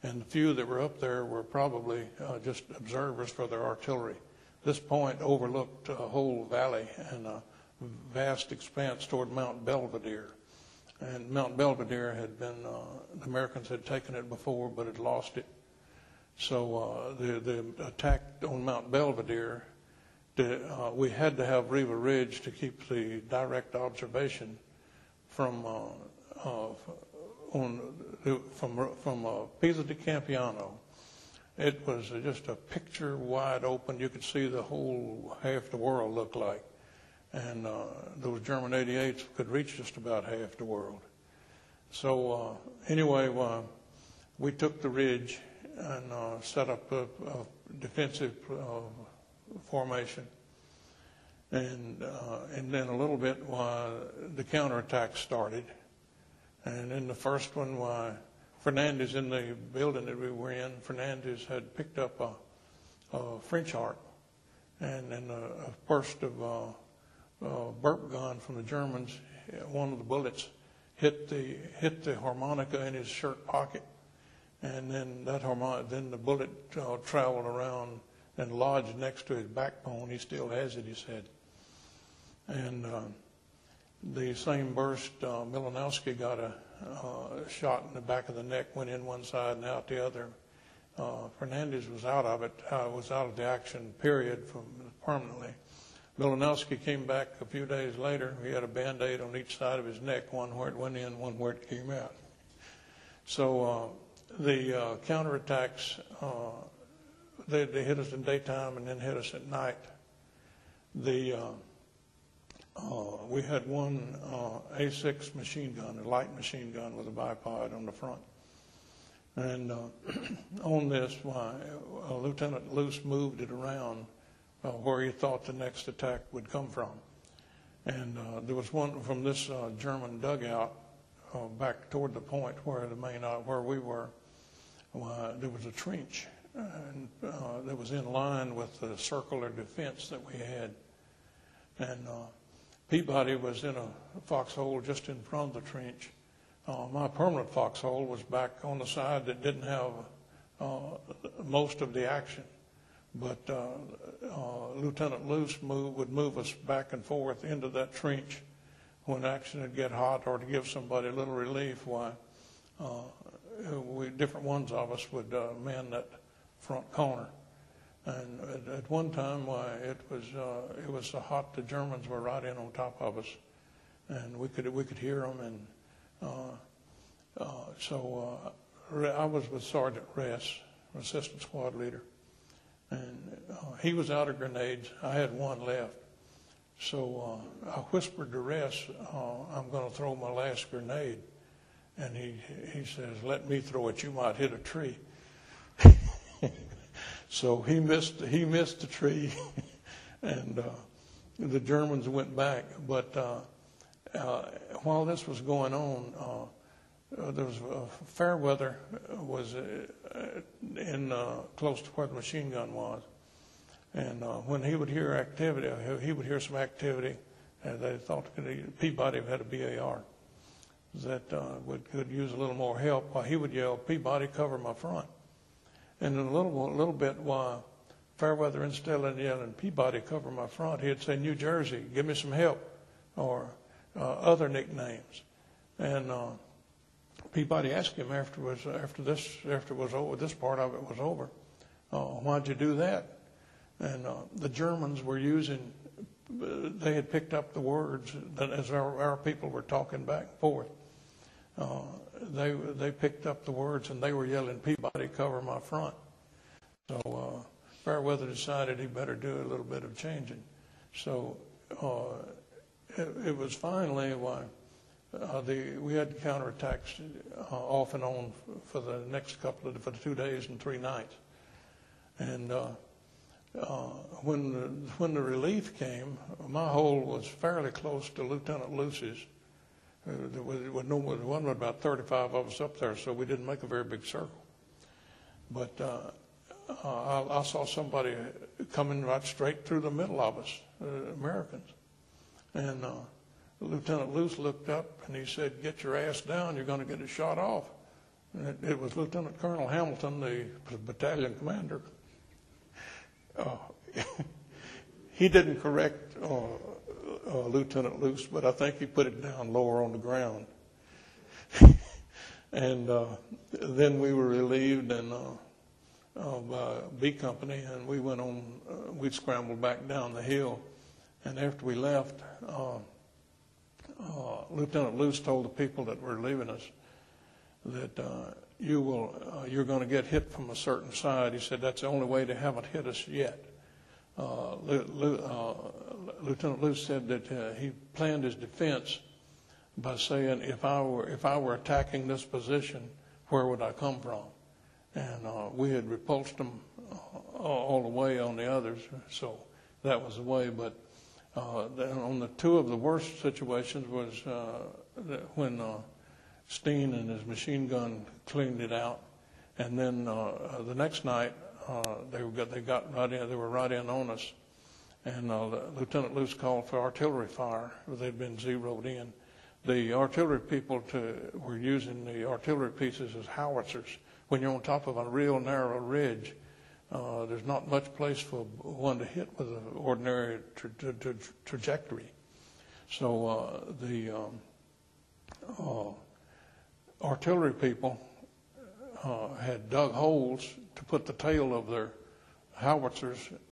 and the few that were up there were probably just observers for their artillery. This point overlooked a whole valley and a vast expanse toward Mount Belvedere. And Mount Belvedere had been, the Americans had taken it before, but had lost it. So the attack on Mount Belvedere, we had to have Riva Ridge to keep the direct observation from Pisa di Campiano. It was just a picture wide open. You could see the whole half the world looked like. And those German 88s could reach just about half the world. So anyway, we took the ridge and set up a defensive formation. And then a little bit the counterattack started. And in the first one, Fernandez, in the building that we were in, Fernandez had picked up a French harp, and then a burst of burp gun from the Germans. One of the bullets hit the harmonica in his shirt pocket, and then the bullet traveled around and lodged next to his backbone. He still has it, he said. And the same burst, Milanowski got a shot in the back of the neck, went in one side and out the other. Fernandez was out of it, was out of the action period permanently. Milanowski came back a few days later. He had a Band-Aid on each side of his neck, one where it went in, one where it came out. So the counterattacks, they hit us in daytime and then hit us at night. We had one A6 machine gun, a light machine gun with a bipod on the front. And on this, Lieutenant Luce moved it around where he thought the next attack would come from. And there was one from this German dugout back toward the point where where we were. There was a trench and that was in line with the circular defense that we had. And Peabody was in a foxhole just in front of the trench. My permanent foxhole was back on the side that didn't have most of the action. But Lieutenant Luce would move us back and forth into that trench when action would get hot, or to give somebody a little relief. Different ones of us would man that front corner. And at one time, it was so hot the Germans were right in on top of us, and we could hear them. And so I was with Sergeant Ress, assistant squad leader, and he was out of grenades. I had one left, so I whispered to Ress, "I'm going to throw my last grenade," and he says, "Let me throw it. You might hit a tree." So he missed the tree, and the Germans went back. But while this was going on, there was Fairweather was in close to where the machine gun was, and when he would hear activity, he would hear some activity, and they thought Peabody had a BAR that could use a little more help. While he would yell, "Peabody, cover my front." And in a little bit, while Fairweather instead of yelling, "Peabody, cover my front," he'd say, "New Jersey, give me some help," or other nicknames. And Peabody asked him after it was over, this part of it was over, "Why'd you do that?" And the Germans were they had picked up the words that as our people were talking back and forth. They picked up the words and they were yelling, "Peabody, cover my front." So Fairweather decided he better do a little bit of changing. So it was finally we had counterattacks off and on for the next for the 2 days and 3 nights. And when the relief came, my hole was fairly close to Lieutenant Luce's. There wasn't about 35 of us up there, so we didn't make a very big circle. But I saw somebody coming right straight through the middle of us, Americans. And Lieutenant Luce looked up and he said, "Get your ass down, you're going to get a shot off." It was Lieutenant Colonel Hamilton, the battalion commander. He didn't correct Lieutenant Luce, but I think he put it down lower on the ground. And then we were relieved by B Company, and we went on. We scrambled back down the hill, and after we left, Lieutenant Luce told the people that were leaving us that you're going to get hit from a certain side. He said that's the only way they haven't hit us yet. Lieutenant Luce said that he planned his defense by saying, if I were attacking this position, where would I come from? And we had repulsed them all the way on the others, so that was the way. But then on the two of the worst situations was when Steen and his machine gun cleaned it out, and then the next night they got right in. They were right in on us, and Lieutenant Luce called for artillery fire. They'd been zeroed in. The artillery people were using the artillery pieces as howitzers. When you're on top of a real narrow ridge, there's not much place for one to hit with an ordinary trajectory. So the artillery people had dug holes to put the tail of their howitzers